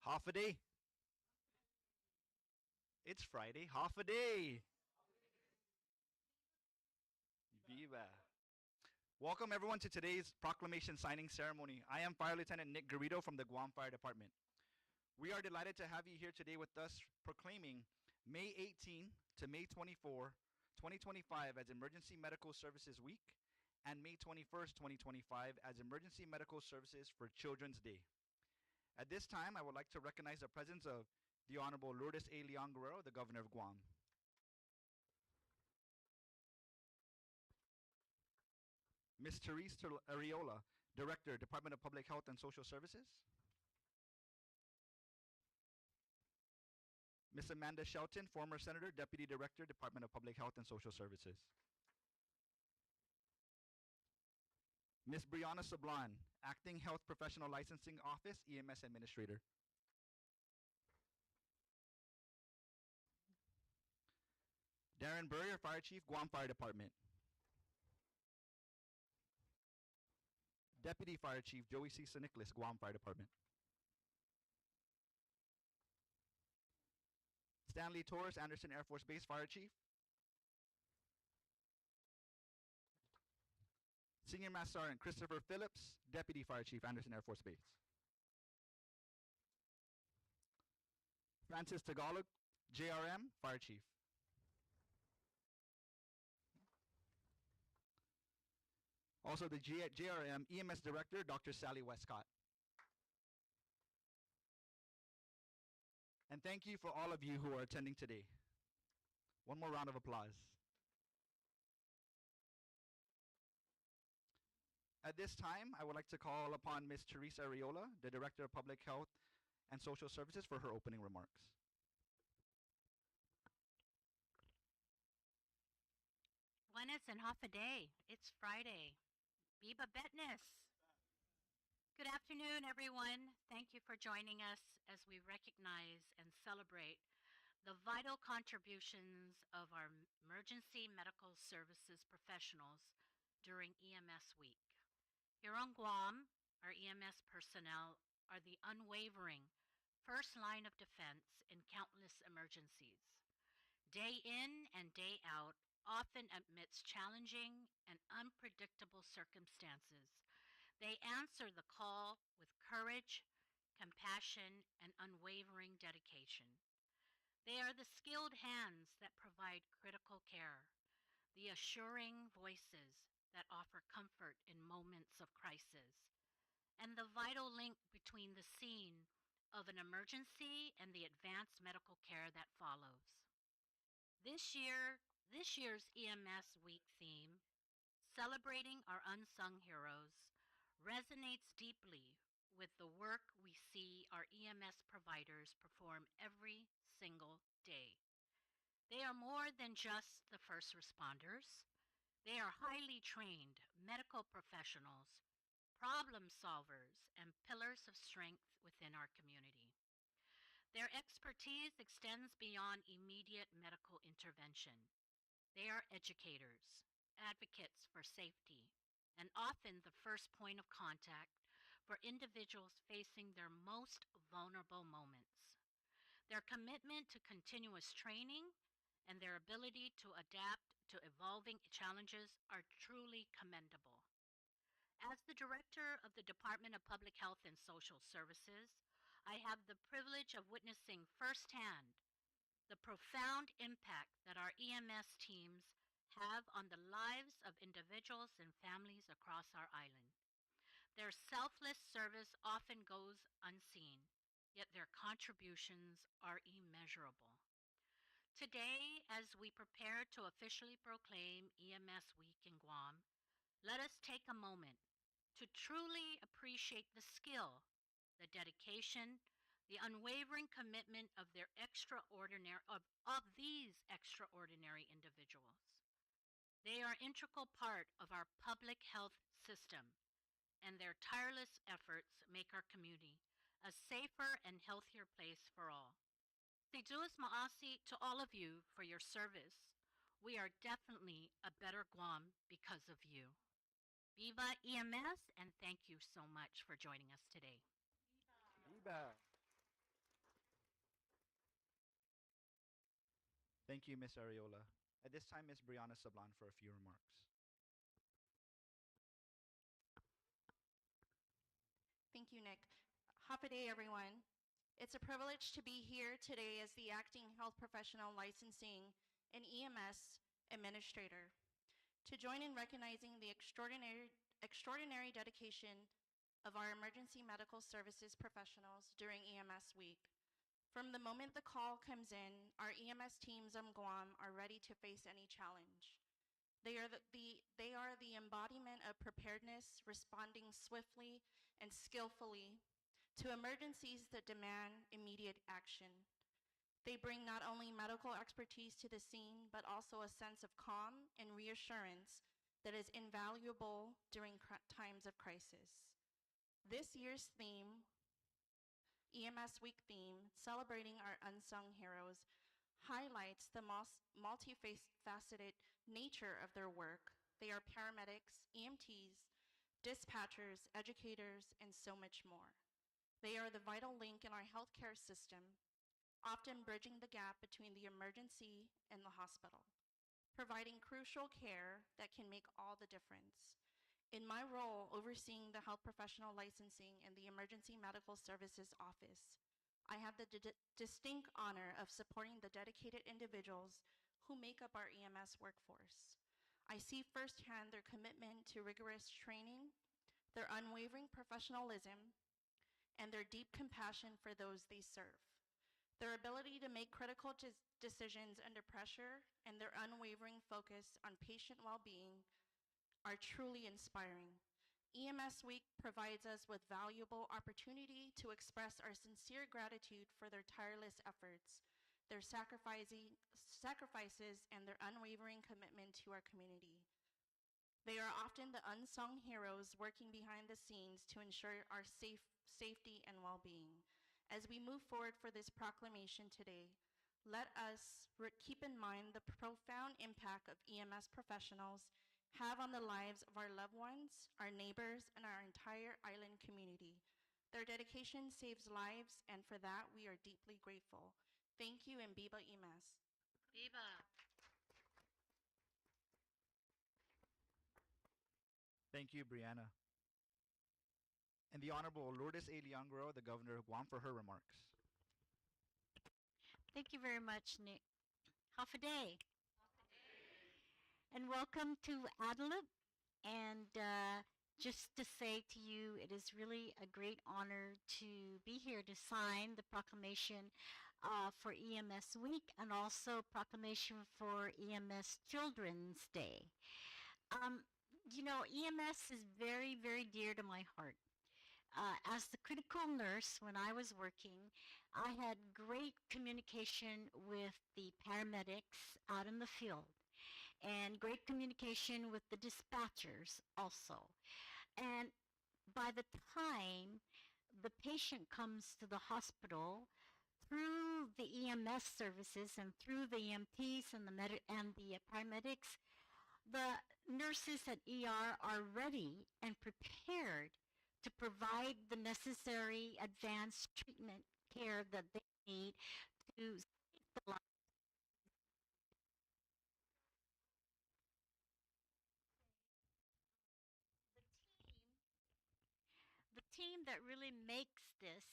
Half a day. It's Friday. Half a day. Viva. Welcome everyone to today's proclamation signing ceremony. I am Fire Lieutenant Nick Garrido from the Guam Fire Department. We are delighted to have you here today with us proclaiming May 18 to May 24, 2025 as Emergency Medical Services Week and May 21st, 2025 as Emergency Medical Services for Children's Day. At this time, I would like to recognize the presence of the Honorable Lourdes A. Leon Guerrero, the Governor of Guam. Ms. Therese Areola, Director, Department of Public Health and Social Services. Ms. Amanda Shelton, former Senator, Deputy Director, Department of Public Health and Social Services. Ms. Brianna Sablan, Acting Health Professional Licensing Office, EMS Administrator. Darren Burrier, Fire Chief, Guam Fire Department. Deputy Fire Chief Joey C. Nicholas, Guam Fire Department. Stanley Torres, Anderson Air Force Base Fire Chief. Senior Master Sergeant Christopher Phillips, Deputy Fire Chief, Anderson Air Force Base. Francis Tagalog, JRM, Fire Chief. Also the JRM EMS Director, Dr. Sally Westcott. And thank you for all of you who are attending today. One more round of applause. At this time, I would like to call upon Ms. Teresa Areola, the Director of Public Health and Social Services, for her opening remarks. Buenas and half a day. It's Friday. Biba Betness. Good afternoon, everyone. Thank you for joining us as we recognize and celebrate the vital contributions of our emergency medical services professionals during EMS Week. Here on Guam, our EMS personnel are the unwavering first line of defense in countless emergencies. Day in and day out, often amidst challenging and unpredictable circumstances, they answer the call with courage, compassion, and unwavering dedication. They are the skilled hands that provide critical care, the assuring voices that offer comfort in moments of crisis, and the vital link between the scene of an emergency and the advanced medical care that follows. This year's EMS Week theme, Celebrating Our Unsung Heroes, resonates deeply with the work we see our EMS providers perform every single day. They are more than just the first responders. They are highly trained medical professionals, problem solvers, and pillars of strength within our community. Their expertise extends beyond immediate medical intervention. They are educators, advocates for safety, and often the first point of contact for individuals facing their most vulnerable moments. Their commitment to continuous training and their ability to adapt to evolving challenges are truly commendable. As the director of the Department of Public Health and Social Services, I have the privilege of witnessing firsthand the profound impact that our EMS teams have on the lives of individuals and families across our island. Their selfless service often goes unseen, yet their contributions are immeasurable. Today, as we prepare to officially proclaim EMS Week in Guam, let us take a moment to truly appreciate the skill, the dedication, the unwavering commitment of these extraordinary individuals. They are an integral part of our public health system, and their tireless efforts make our community a safer and healthier place for all. Tijuas Maasi to all of you for your service. We are definitely a better Guam because of you. Viva EMS, and thank you so much for joining us today. Viva. Thank you, Miss Ariola. At this time, Miss Brianna Sablan for a few remarks. Thank you, Nick. Happy day, everyone. It's a privilege to be here today as the acting health professional licensing and EMS administrator to join in recognizing the extraordinary dedication of our emergency medical services professionals during EMS week. From the moment the call comes in, our EMS teams on Guam are ready to face any challenge. They are the embodiment of preparedness, responding swiftly and skillfully to emergencies that demand immediate action. They bring not only medical expertise to the scene, but also a sense of calm and reassurance that is invaluable during times of crisis. This year's theme, EMS Week theme, celebrating our unsung heroes, highlights the multifaceted nature of their work. They are paramedics, EMTs, dispatchers, educators, and so much more. They are the vital link in our healthcare system, often bridging the gap between the emergency and the hospital, providing crucial care that can make all the difference. In my role overseeing the health professional licensing in the Emergency Medical Services Office, I have the distinct honor of supporting the dedicated individuals who make up our EMS workforce. I see firsthand their commitment to rigorous training, their unwavering professionalism, and their deep compassion for those they serve. Their ability to make critical decisions under pressure and their unwavering focus on patient well-being are truly inspiring. EMS Week provides us with valuable opportunity to express our sincere gratitude for their tireless efforts, their sacrifices, and their unwavering commitment to our community. They are often the unsung heroes working behind the scenes to ensure our safety and well-being. As we move forward for this proclamation today, let us keep in mind the profound impact of EMS professionals have on the lives of our loved ones, our neighbors, and our entire island community. Their dedication saves lives, and for that we are deeply grateful. Thank you, and Biba EMS. Viva! Thank you, Brianna. And the Honorable Lourdes A. Liangro, the Governor of Guam, for her remarks. Thank you very much, Nick. Half a day. And welcome to Adelit. And just to say to you, it is really a great honor to be here to sign the proclamation for EMS Week and also proclamation for EMS Children's Day. Um, EMS is very, very dear to my heart. As the critical nurse, when I was working, I had great communication with the paramedics out in the field and great communication with the dispatchers also. And by the time the patient comes to the hospital, through the EMS services and through the EMTs and the paramedics, the nurses at ER are ready and prepared to provide the necessary advanced treatment care that they need to save the life. The team, the team that really makes this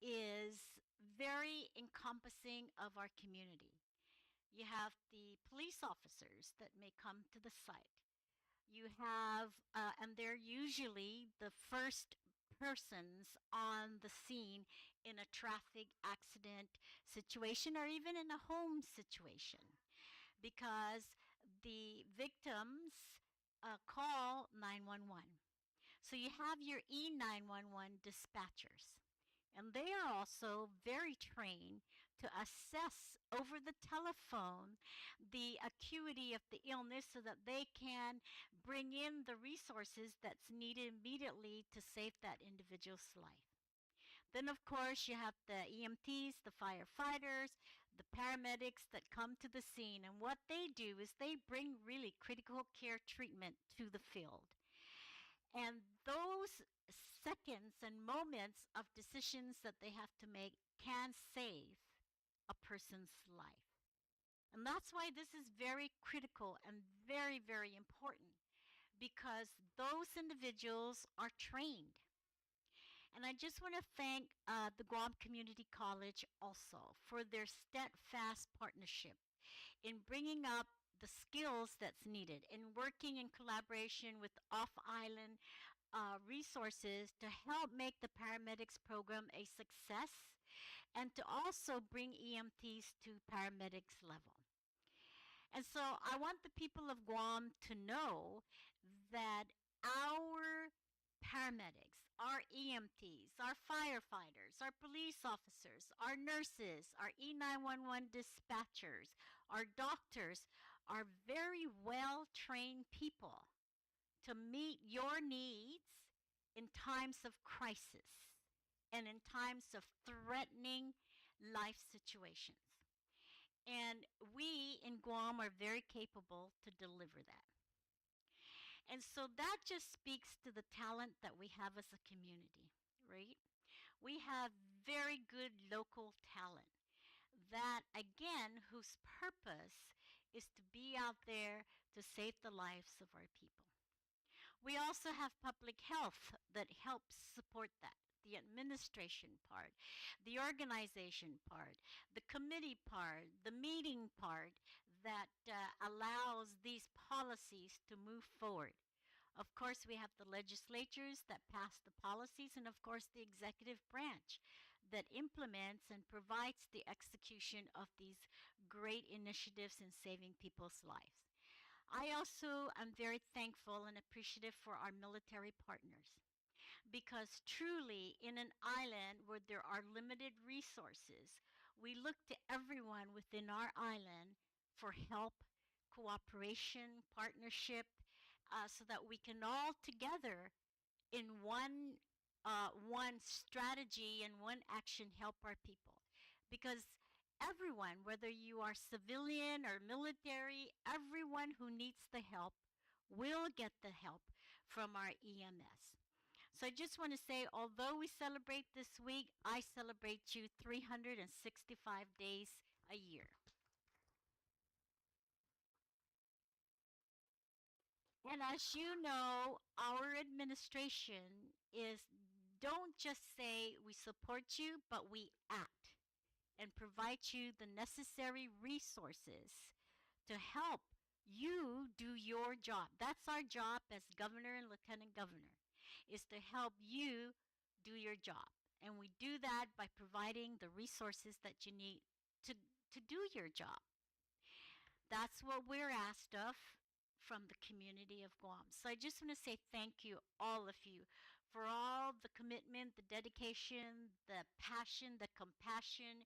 is very encompassing of our community. You have the police officers that may come to the site. You have, and they're usually the first persons on the scene in a traffic accident situation or even in a home situation because the victims call 911. So you have your E911 dispatchers. And they are also very trained to assess over the telephone the acuity of the illness so that they can bring in the resources that's needed immediately to save that individual's life. Then, of course, you have the EMTs, the firefighters, the paramedics that come to the scene. And what they do is they bring really critical care treatment to the field. And those seconds and moments of decisions that they have to make can save a person's life. And that's why this is very critical and very, very important because those individuals are trained. And I just want to thank the Guam Community College also for their steadfast partnership in bringing up the skills that's needed in working in collaboration with off-island resources to help make the paramedics program a success and to also bring EMTs to paramedics level. And so I want the people of Guam to know that our paramedics, our EMTs, our firefighters, our police officers, our nurses, our E911 dispatchers, our doctors are very well trained people to meet your needs in times of crisis and in times of threatening life situations. And we in Guam are very capable to deliver that. And so that just speaks to the talent that we have as a community, right? We have very good local talent that, again, whose purpose is to be out there to save the lives of our people. We also have public health that helps support that. The administration part, the organization part, the committee part, the meeting part that allows these policies to move forward. Of course, we have the legislatures that pass the policies, and of course, the executive branch that implements and provides the execution of these great initiatives in saving people's lives. I also am very thankful and appreciative for our military partners because truly, in an island where there are limited resources, we look to everyone within our island for help, cooperation, partnership, so that we can all together in one strategy and one action help our people. Because everyone, whether you are civilian or military, everyone who needs the help will get the help from our EMS. So I just want to say, although we celebrate this week, I celebrate you 365 days a year. And as you know, our administration is don't just say we support you, but we act and provide you the necessary resources to help you do your job. That's our job as governor and lieutenant governor, is to help you do your job. And we do that by providing the resources that you need to, to do your job. That's what we're asked of from the community of Guam. So I just want to say thank you, all of you, for all the commitment, the dedication, the passion, the compassion,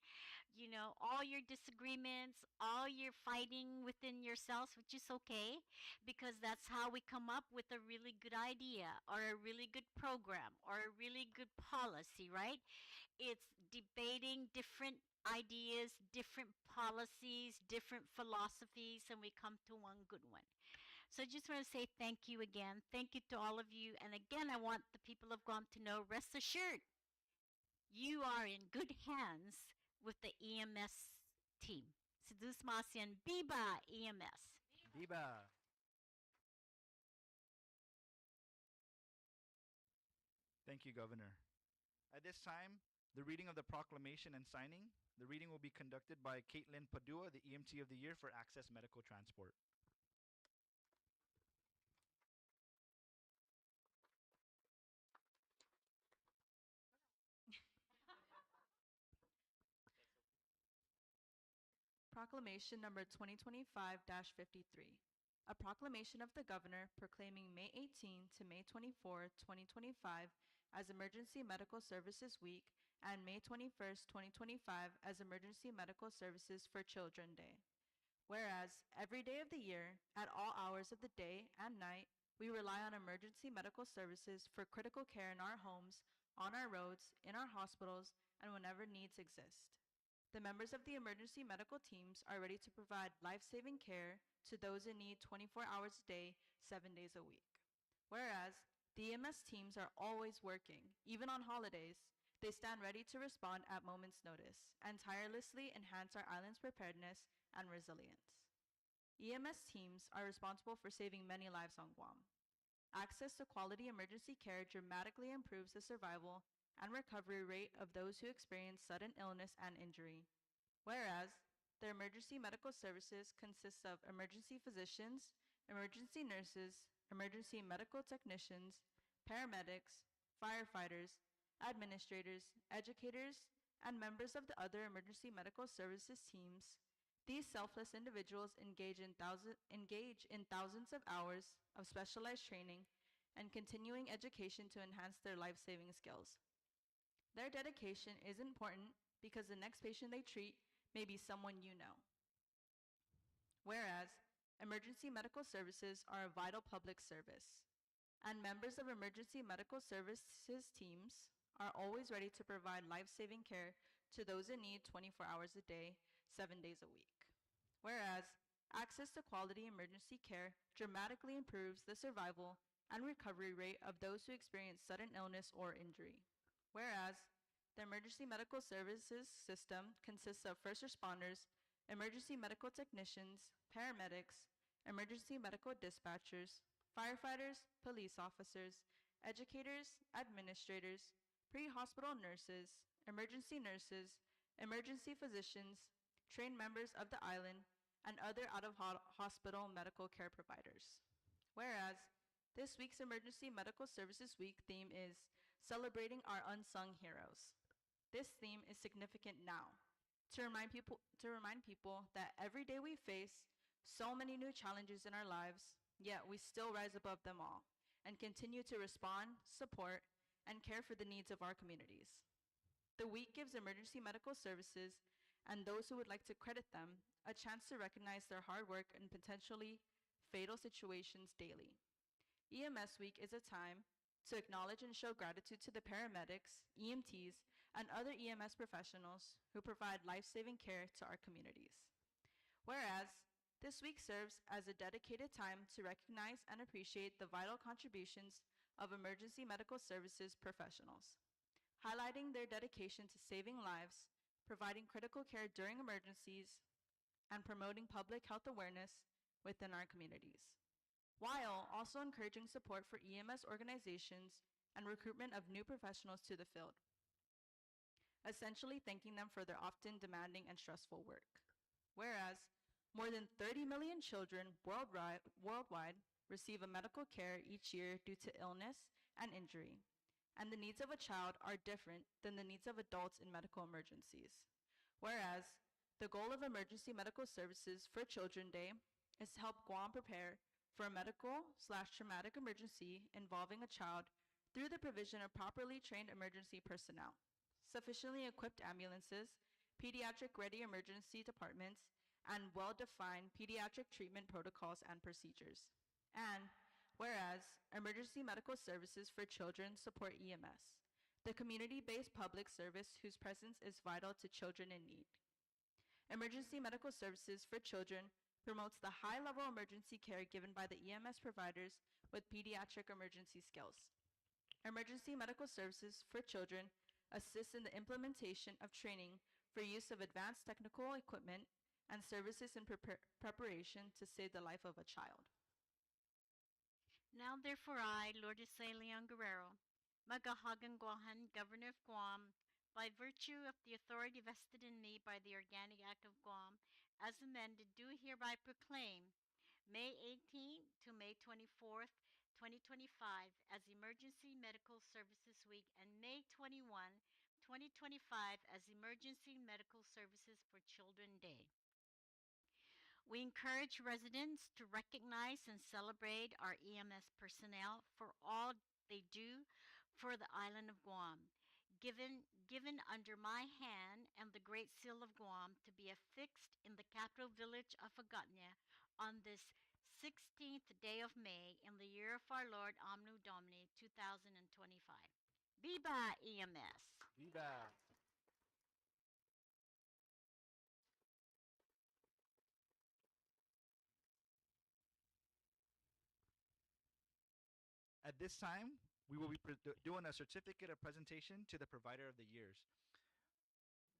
all your disagreements, all your fighting within yourselves, which is okay because that's how we come up with a really good idea or a really good program or a really good policy, right? It's debating different ideas, different policies, different philosophies, and we come to one good one. So I just want to say thank you again. Thank you to all of you. And again, I want the people of Guam to know, rest assured, you are in good hands with the EMS team. Sedus Masian Biba EMS. Viva! Thank you, Governor. At this time, the reading of the proclamation and signing. The reading will be conducted by Caitlin Padua, the EMT of the Year for Access Medical Transport. Proclamation number 2025-53. A proclamation of the governor proclaiming May 18 to May 24, 2025 as Emergency Medical Services Week and May 21, 2025 as Emergency Medical Services for Children Day. Whereas every day of the year, at all hours of the day and night, we rely on emergency medical services for critical care in our homes, on our roads, in our hospitals, and whenever needs exist. The members of the emergency medical teams are ready to provide life-saving care to those in need 24 hours a day, 7 days a week. Whereas the EMS teams are always working, even on holidays. They stand ready to respond at moment's notice and tirelessly enhance our island's preparedness and resilience. EMS teams are responsible for saving many lives on Guam. Access to quality emergency care dramatically improves the survival and recovery rate of those who experience sudden illness and injury. Whereas, the emergency medical services consists of emergency physicians, emergency nurses, emergency medical technicians, paramedics, firefighters, administrators, educators, and members of the other emergency medical services teams. These selfless individuals engage in thousands of hours of specialized training and continuing education to enhance their life-saving skills. Their dedication is important because the next patient they treat may be someone you know. Whereas, emergency medical services are a vital public service, and members of emergency medical services teams are always ready to provide life-saving care to those in need 24 hours a day, 7 days a week. Whereas, access to quality emergency care dramatically improves the survival and recovery rate of those who experience sudden illness or injury. Whereas, the emergency medical services system consists of first responders, emergency medical technicians, paramedics, emergency medical dispatchers, firefighters, police officers, educators, administrators, pre-hospital nurses, emergency physicians, trained members of the island, and other out-of-hospital medical care providers. Whereas, this week's Emergency Medical Services Week theme is Celebrating Our Unsung Heroes. This theme is significant now to remind people that every day we face so many new challenges in our lives, yet we still rise above them all and continue to respond, support, and care for the needs of our communities. The week gives emergency medical services and those who would like to credit them a chance to recognize their hard work in potentially fatal situations daily. EMS Week is a time to acknowledge and show gratitude to the paramedics, EMTs, and other EMS professionals who provide life-saving care to our communities. Whereas, this week serves as a dedicated time to recognize and appreciate the vital contributions of emergency medical services professionals, highlighting their dedication to saving lives, providing critical care during emergencies, and promoting public health awareness within our communities, while also encouraging support for EMS organizations and recruitment of new professionals to the field, essentially thanking them for their often demanding and stressful work. Whereas, more than 30 million children worldwide receive a medical care each year due to illness and injury, and the needs of a child are different than the needs of adults in medical emergencies. Whereas, the goal of Emergency Medical Services for Children Day is to help Guam prepare for a medical/traumatic emergency involving a child through the provision of properly trained emergency personnel, sufficiently equipped ambulances, pediatric-ready emergency departments, and well-defined pediatric treatment protocols and procedures. And whereas Emergency Medical Services for Children support EMS, the community-based public service whose presence is vital to children in need. Emergency Medical Services for Children promotes the high-level emergency care given by the EMS providers with pediatric emergency skills. Emergency Medical Services for Children assists in the implementation of training for use of advanced technical equipment and services in preparation to save the life of a child. Now therefore I, Lourdes A. Leon Guerrero, Magahagan Guahan, Governor of Guam, by virtue of the authority vested in me by the Organic Act of Guam, as amended, do hereby proclaim May 18th to May 24th, 2025 as Emergency Medical Services Week and May 21, 2025 as Emergency Medical Services for Children Day. We encourage residents to recognize and celebrate our EMS personnel for all they do for the island of Guam, given under my hand and the Great Seal of Guam to be affixed in the capital village of Agatna on this 16th day of May in the year of our Lord Omnu Domini 2025. Viva EMS! Viva! At this time, we will be doing a certificate of presentation to the provider of the years.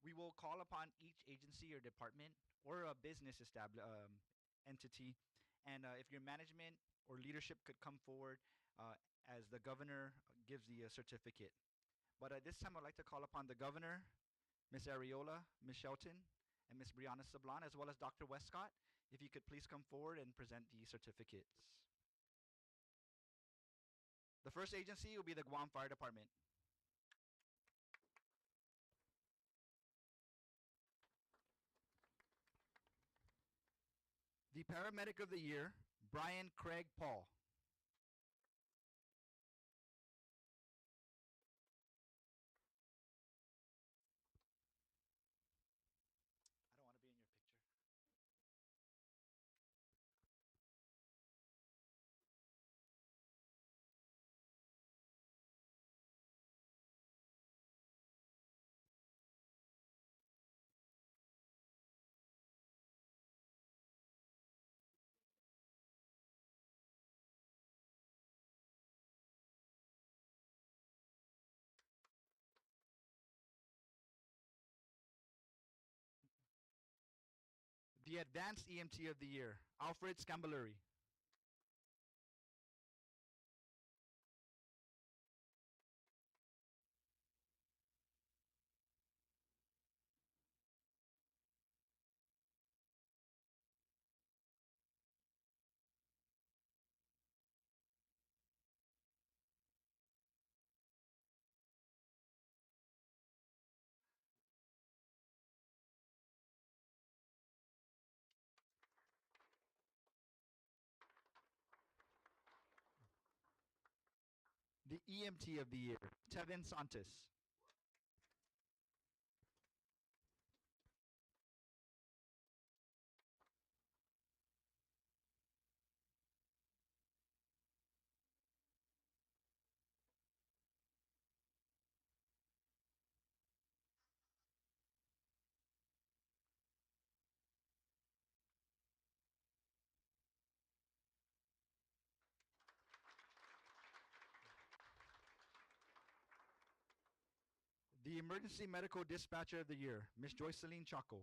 We will call upon each agency or department or a business entity, and if your management or leadership could come forward uh, as the governor gives the certificate. But at this time, I'd like to call upon the governor, Ms. Ariola, Ms. Shelton, and Ms. Brianna Sablan, as well as Dr. Westcott, if you could please come forward and present the certificates. The first agency will be the Guam Fire Department. The Paramedic of the Year, Brian Craig Paul. I don't want to be in your picture. The Advanced EMT of the Year, Alfred Scambaluri. The EMT of the Year, Tevin Santos. The Emergency Medical Dispatcher of the Year, Ms. Joyceline Chaco.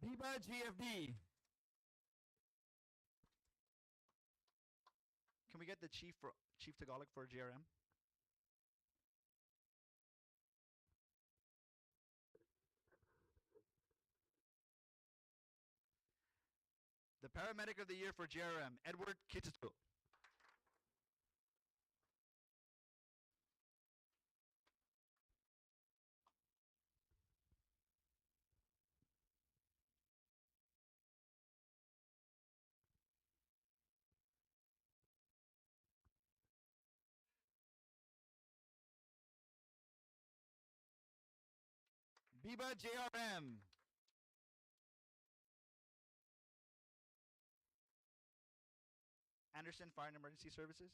Viva GFD. Can we get the Chief Tagalog for GRM? The Paramedic of the Year for GRM, Edward Kitsuto. Viva JRM. Anderson Fire and Emergency Services.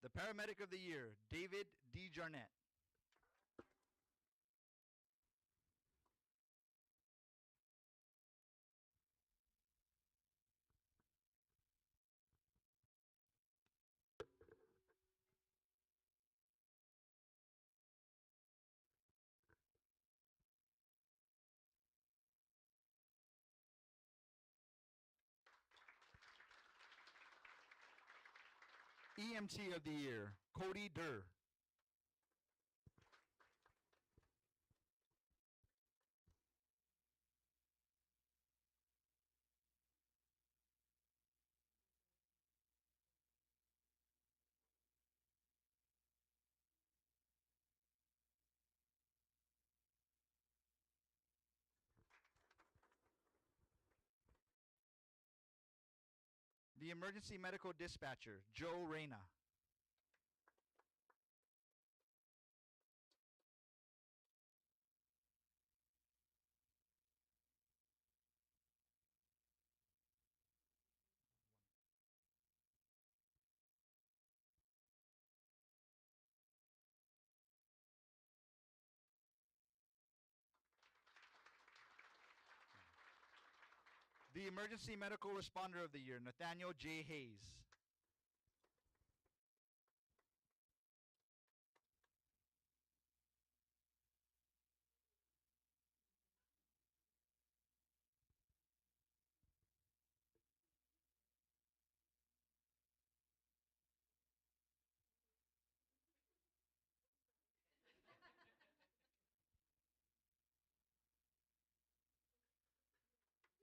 The Paramedic of the Year, David D. Jarnett. EMT of the Year, Cody Durr. The emergency medical dispatcher, Joe Reyna. The emergency medical responder of the year, Nathaniel J. Hayes.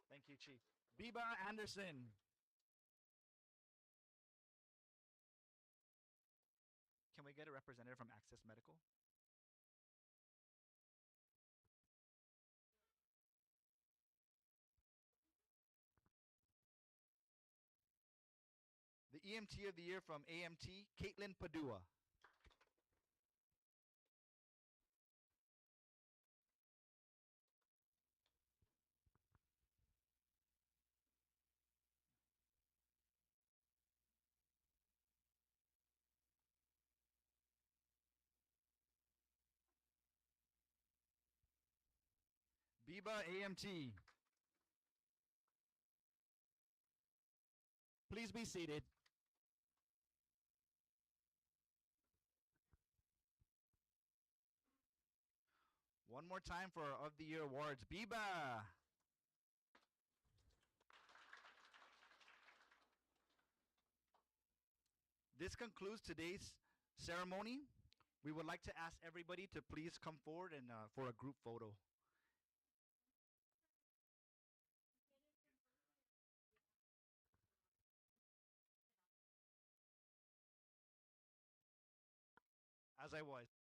Thank you, Chief. Biba Anderson. Can we get a representative from Access Medical? The EMT of the year from AMT, Caitlin Padua. Biba AMT. Please be seated. One more time for our of the year awards. Biba. This concludes today's ceremony. We would like to ask everybody to please come forward and for a group photo. As I was.